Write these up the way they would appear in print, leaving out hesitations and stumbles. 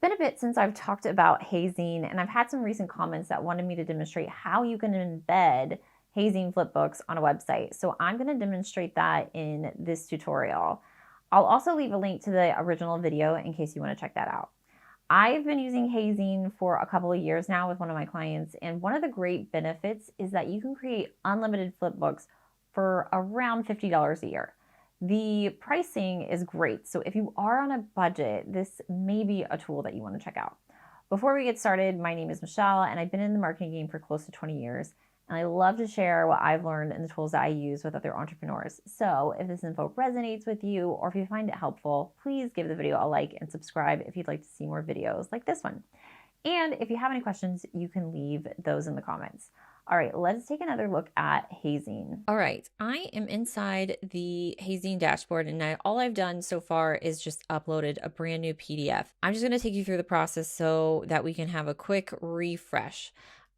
been a bit since I've talked about Heyzine, and I've had some recent comments that wanted me to demonstrate how you can embed Heyzine Flipbooks on a website. So I'm going to demonstrate that in this tutorial. I'll also leave a link to the original video in case you want to check that out. I've been using Heyzine for a couple of years now with one of my clients, and one of the great benefits is that you can create unlimited flipbooks for around $50 a year. The pricing is great, so if you are on a budget, this may be a tool that you want to check out. Before we get started, my name is Michelle, and I've been in the marketing game for close to 20 years, and I love to share what I've learned and the tools that I use with other entrepreneurs. So if this info resonates with you, or if you find it helpful, please give the video a like and subscribe if you'd like to see more videos like this one. And if you have any questions, you can leave those in the comments. All right, let's take another look at Heyzine. All right, I am inside the Heyzine dashboard, and all I've done so far is just uploaded a brand new PDF. I'm just gonna take you through the process so that we can have a quick refresh.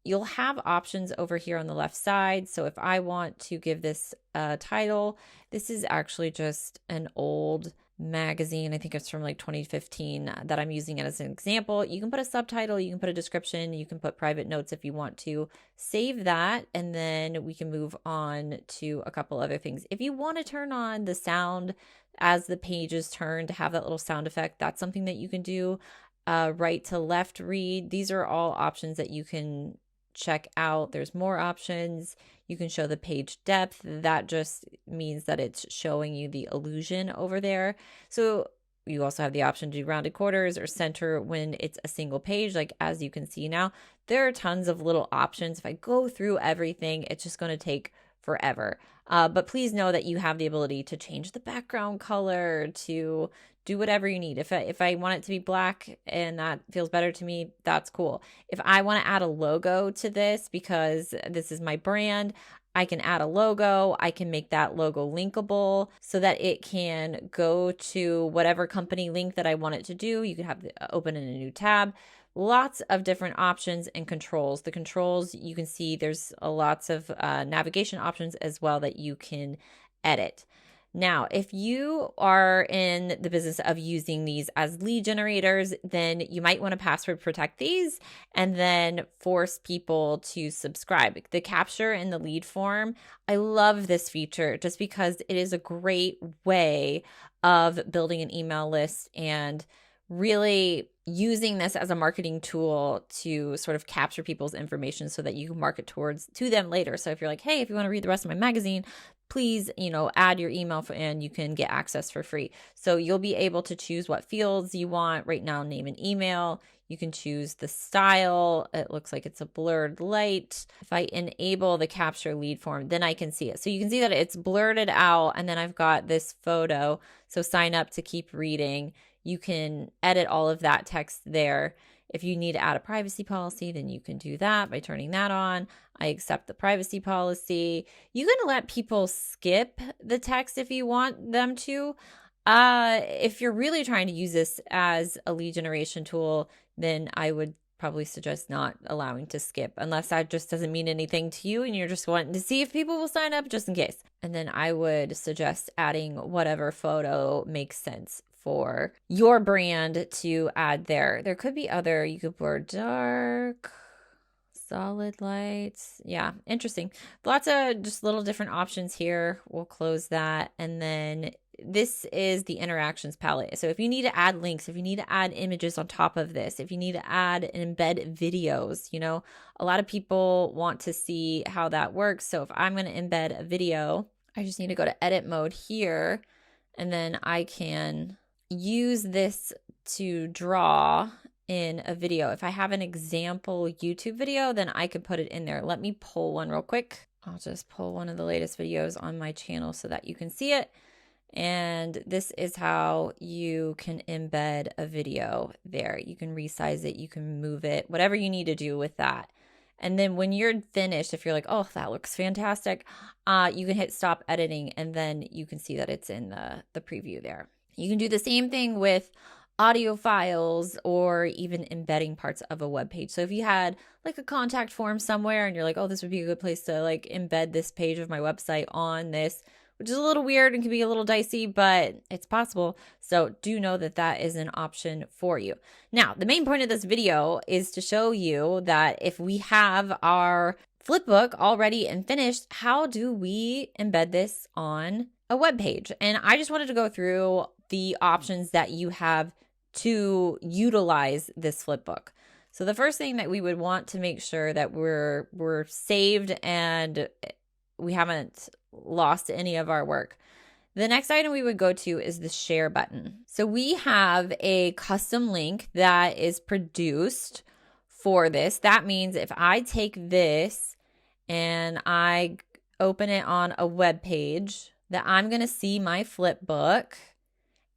You'll have options over here on the left side. So if I want to give this a title, this is actually just an old magazine. I think it's from like 2015 that I'm using it as an example. You can put a subtitle, you can put a description, you can put private notes if you want to. Save that, and then we can move on to a couple other things. If you want to turn on the sound as the pages turn to have that little sound effect, that's something that you can do. Right to left read, these are all options that you can check out. There's more options. You can show the page depth. That just means that it's showing you the illusion over there. So you also have the option to do rounded quarters or center when it's a single page. Like as you can see now, there are tons of little options. If I go through everything, it's just going to take forever. But please know that you have the ability to change the background color, to do whatever you need. If I want it to be black and that feels better to me, that's cool. If I want to add a logo to this because this is my brand, I can add a logo. I can make that logo linkable so that it can go to whatever company link that I want it to do. You can have it open in a new tab. Lots of different options and controls. The controls, you can see there's lots of navigation options as well that you can edit. Now, if you are in the business of using these as lead generators, then you might want to password protect these and then force people to subscribe. The capture in the lead form, I love this feature just because it is a great way of building an email list and really using this as a marketing tool to sort of capture people's information so that you can market to them later. So if you're like, hey, if you want to read the rest of my magazine, please, add your email and you can get access for free. So you'll be able to choose what fields you want. Right now, name and email. You can choose the style. It looks like it's a blurred light. If I enable the capture lead form, then I can see it. So you can see that it's blurred it out, and then I've got this photo. So sign up to keep reading. You can edit all of that text there. If you need to add a privacy policy, then you can do that by turning that on. I accept the privacy policy. You can let people skip the text if you want them to. If you're really trying to use this as a lead generation tool, then I would probably suggest not allowing to skip unless that just doesn't mean anything to you and you're just wanting to see if people will sign up just in case. And then I would suggest adding whatever photo makes sense for your brand to add there. There could be other, you could blur dark, solid lights. Yeah, interesting. Lots of just little different options here. We'll close that. And then this is the interactions palette. So if you need to add links, if you need to add images on top of this, if you need to add and embed videos, a lot of people want to see how that works. So if I'm going to embed a video, I just need to go to edit mode here, and then I can use this to draw in a video. If I have an example YouTube video, then I could put it in there. Let me pull one real quick. I'll just pull one of the latest videos on my channel so that you can see it. And this is how you can embed a video there. You can resize it, you can move it, whatever you need to do with that. And then when you're finished, if you're like, oh, that looks fantastic, you can hit stop editing, and then you can see that it's in the preview there. You can do the same thing with audio files or even embedding parts of a web page. So if you had like a contact form somewhere and you're like, oh, this would be a good place to like embed this page of my website on this which is a little weird and can be a little dicey, but it's possible. So do know that that is an option for you. Now, the main point of this video is to show you that if we have our flipbook already and finished, how do we embed this on a web page? And I just wanted to go through the options that you have to utilize this flipbook. So the first thing that we would want to make sure that we're saved and we haven't lost any of our work. The next item we would go to is the share button. So we have a custom link that is produced for this. That means if I take this and I open it on a web page, that I'm going to see my flipbook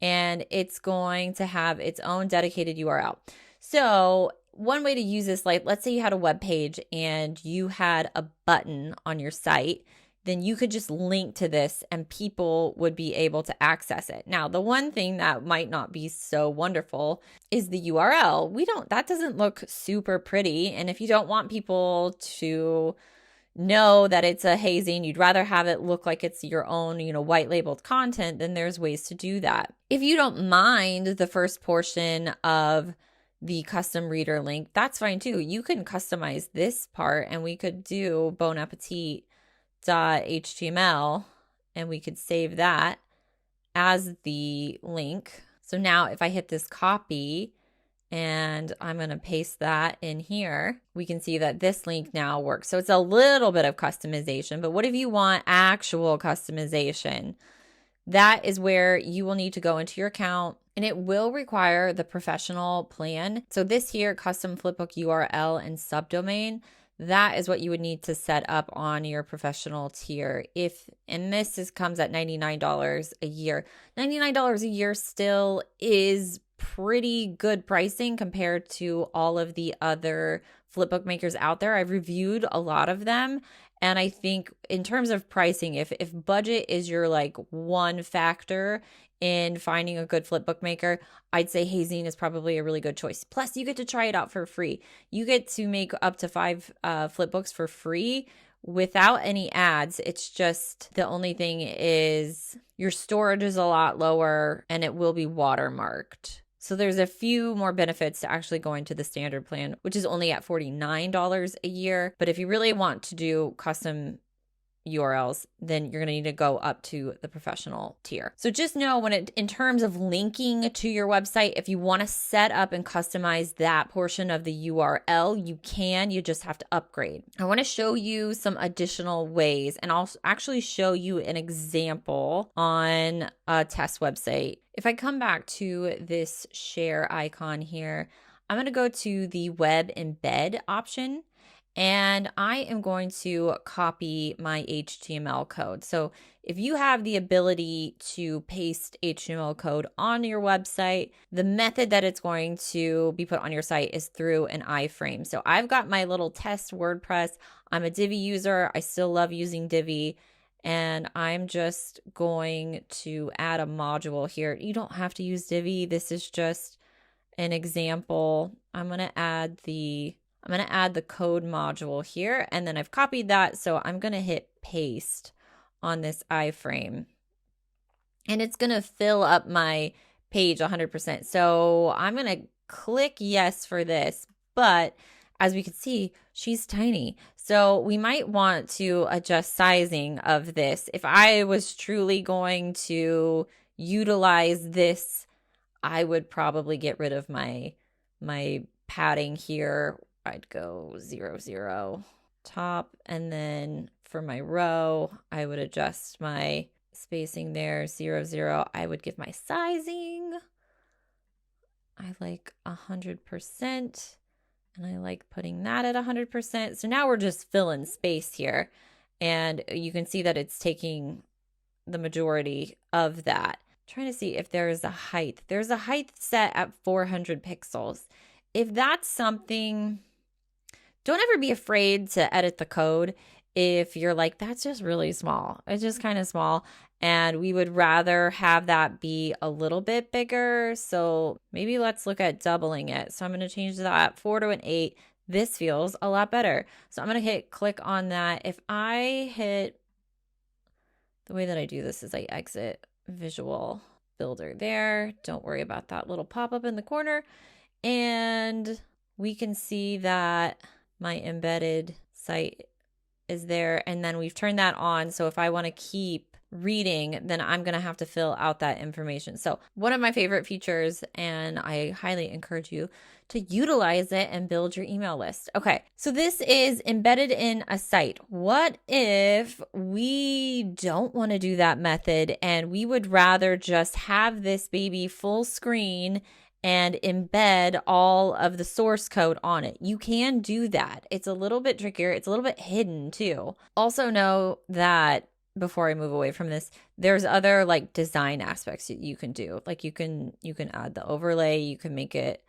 and it's going to have its own dedicated URL. So one way to use this, like let's say you had a web page and you had a button on your site, then you could just link to this and people would be able to access it. Now, the one thing that might not be so wonderful is the URL. That doesn't look super pretty. And if you don't want people to know that it's a Heyzine, you'd rather have it look like it's your own, white labeled content, then there's ways to do that. If you don't mind the first portion of the custom reader link, that's fine too. You can customize this part and we could do bonappetit.html and we could save that as the link. So now if I hit this copy and I'm going to paste that in here, we can see that this link now works. So it's a little bit of customization, but what if you want actual customization? That is where you will need to go into your account and it will require the professional plan. So this here, custom flipbook URL and subdomain, that is what you would need to set up on your professional tier. And this comes at $99 a year. $99 a year still is pretty good pricing compared to all of the other flipbook makers out there. I've reviewed a lot of them. And I think in terms of pricing, if budget is your one factor in finding a good flipbook maker, I'd say Heyzine is probably a really good choice. Plus, you get to try it out for free. You get to make up to 5 flipbooks for free without any ads. It's just the only thing is your storage is a lot lower and it will be watermarked. So there's a few more benefits to actually going to the standard plan, which is only at $49 a year. But if you really want to do custom URLs, then you're going to need to go up to the professional tier. So just know in terms of linking to your website, if you want to set up and customize that portion of the URL, you can. You just have to upgrade. I want to show you some additional ways, and I'll actually show you an example on a test website. If I come back to this share icon here, I'm going to go to the web embed option. And I am going to copy my HTML code. So if you have the ability to paste HTML code on your website, the method that it's going to be put on your site is through an iframe. So I've got my little test WordPress. I'm a Divi user. I still love using Divi. And I'm just going to add a module here. You don't have to use Divi. This is just an example. I'm going to add the code module here, and then I've copied that. So I'm going to hit paste on this iframe and it's going to fill up my page 100%. So I'm going to click yes for this, but as we can see, she's tiny. So we might want to adjust sizing of this. If I was truly going to utilize this, I would probably get rid of my padding here. I'd go 0, 0 top. And then for my row, I would adjust my spacing there, 0, 0. I would give my sizing. I like 100%. And I like putting that at 100%. So now we're just filling space here. And you can see that it's taking the majority of that. I'm trying to see if there is a height. There's a height set at 400 pixels. If that's something... Don't ever be afraid to edit the code if you're like, that's just really small. It's just kind of small. And we would rather have that be a little bit bigger. So maybe let's look at doubling it. So I'm going to change that 4 to an 8. This feels a lot better. So I'm going to hit click on that. If I hit The way that I do this is I exit Visual Builder there. Don't worry about that little pop-up in the corner. And we can see that my embedded site is there, and then we've turned that on. So if I want to keep reading, then I'm going to have to fill out that information. So one of my favorite features, and I highly encourage you to utilize it and build your email list. Okay, so this is embedded in a site. What if we don't want to do that method and we would rather just have this baby full screen and embed all of the source code on it? You can do that. It's a little bit trickier. It's a little bit hidden too. Also know that before I move away from this, there's other like design aspects that you can do. Like you can add the overlay, you can make it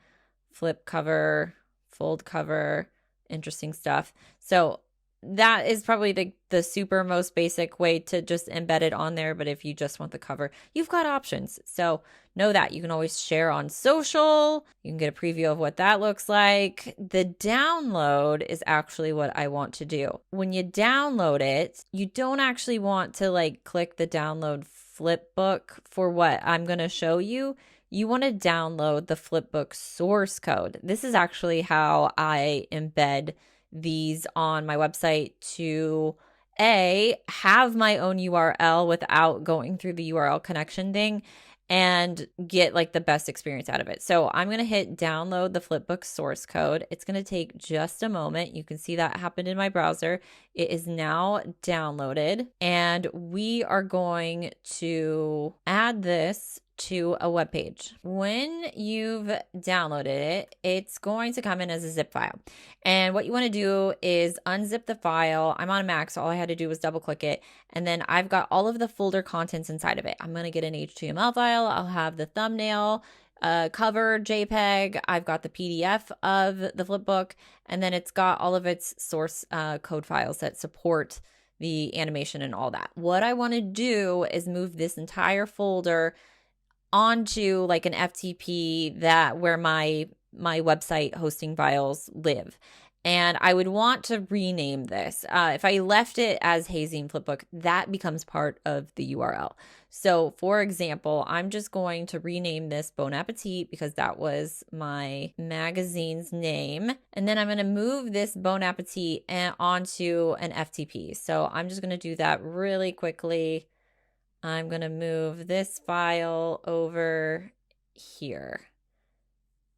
flip cover, fold cover, interesting stuff. So that is probably the super most basic way to just embed it on there. But if you just want the cover, you've got options. So know that you can always share on social. You can get a preview of what that looks like. The download is actually what I want to do. When you download it, you don't actually want to like click the download flipbook for what I'm going to show you. You want to download the Flipbook source code. This is actually how I embed these on my website to have my own URL without going through the URL connection thing and get like the best experience out of it. So I'm going to hit download the Flipbook source code. It's going to take just a moment. You can see that happened in my browser. It is now downloaded, and we are going to add this to a web page. When you've downloaded it, it's going to come in as a zip file. And what you want to do is unzip the file. I'm on a Mac, so all I had to do was double click it. And then I've got all of the folder contents inside of it. I'm going to get an HTML file. I'll have the thumbnail, cover, JPEG. I've got the PDF of the flipbook, and then it's got all of its source code files that support the animation and all that. What I want to do is move this entire folder onto like an FTP that where my website hosting files live. And I would want to rename this. If I left it as Heyzine Flipbook, that becomes part of the URL. So for example, I'm just going to rename this Bon Appetit because that was my magazine's name. And then I'm going to move this Bon Appetit onto an FTP. So I'm just going to do that really quickly. I'm going to move this file over here,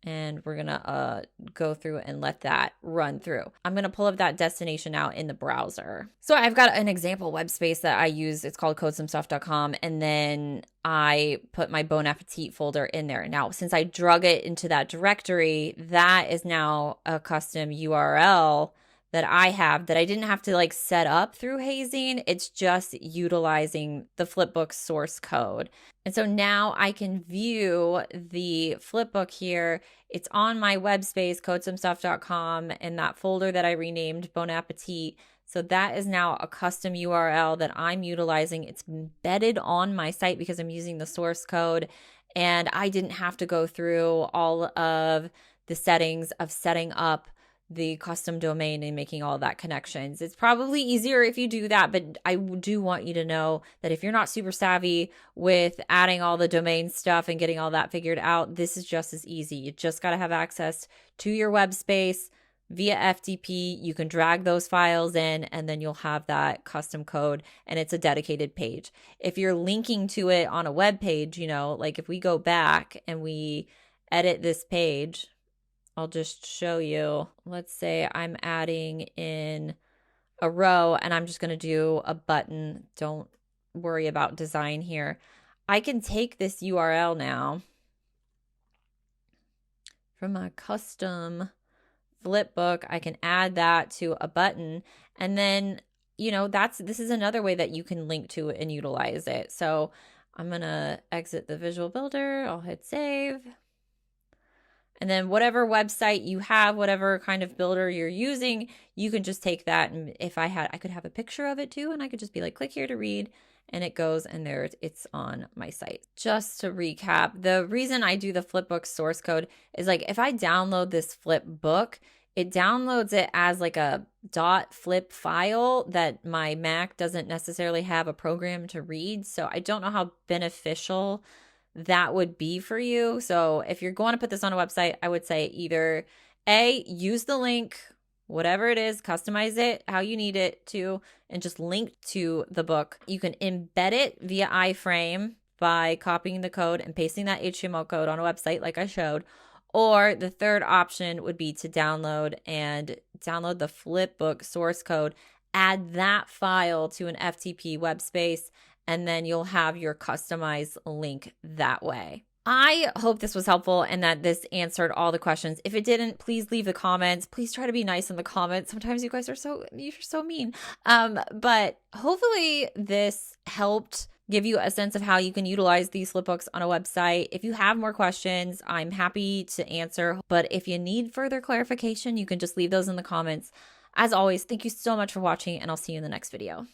and we're going to go through and let that run through. I'm going to pull up that destination out in the browser. So I've got an example web space that I use. It's called codesomestuff.com. And then I put my Bon Appetit folder in there. Now, since I drug it into that directory, that is now a custom URL that I have that I didn't have to like set up through Heyzine. It's just utilizing the Flipbook source code. And so now I can view the flipbook here. It's on my web space, codesomestuff.com, and that folder that I renamed Bon Appetit. So that is now a custom URL that I'm utilizing. It's embedded on my site because I'm using the source code, and I didn't have to go through all of the settings of setting up the custom domain and making all that connections. It's probably easier if you do that, but I do want you to know that if you're not super savvy with adding all the domain stuff and getting all that figured out, this is just as easy. You just got to have access to your web space via FTP. You can drag those files in, and then you'll have that custom code, and it's a dedicated page. If you're linking to it on a web page, you know, like if we go back and we edit this page, I'll just show you. Let's say I'm adding in a row and I'm just going to do a button. Don't worry about design here. I can take this URL now from a custom flipbook. I can add that to a button, and then, you know, this is another way that you can link to it and utilize it. So I'm going to exit the Visual Builder. I'll hit save. And then whatever website you have, whatever kind of builder you're using, you can just take that. And if I could have a picture of it too, and I could just be like, click here to read, and it goes, and there it's on my site. Just to recap, the reason I do the Flipbook source code is like if I download this flip book, it downloads it as like a .flip file that my Mac doesn't necessarily have a program to read. So I don't know how beneficial that would be for you. So if you're going to put this on a website, I would say either A, use the link, whatever it is, customize it how you need it to, and just link to the book. You can embed it via iframe by copying the code and pasting that HTML code on a website like I showed. Or the third option would be to download the Flipbook source code, add that file to an FTP web space, and then you'll have your customized link that way. I hope this was helpful and that this answered all the questions. If it didn't, please leave the comments. Please try to be nice in the comments. Sometimes you guys are so mean. But hopefully this helped give you a sense of how you can utilize these flipbooks on a website. If you have more questions, I'm happy to answer. But if you need further clarification, you can just leave those in the comments. As always, thank you so much for watching, and I'll see you in the next video.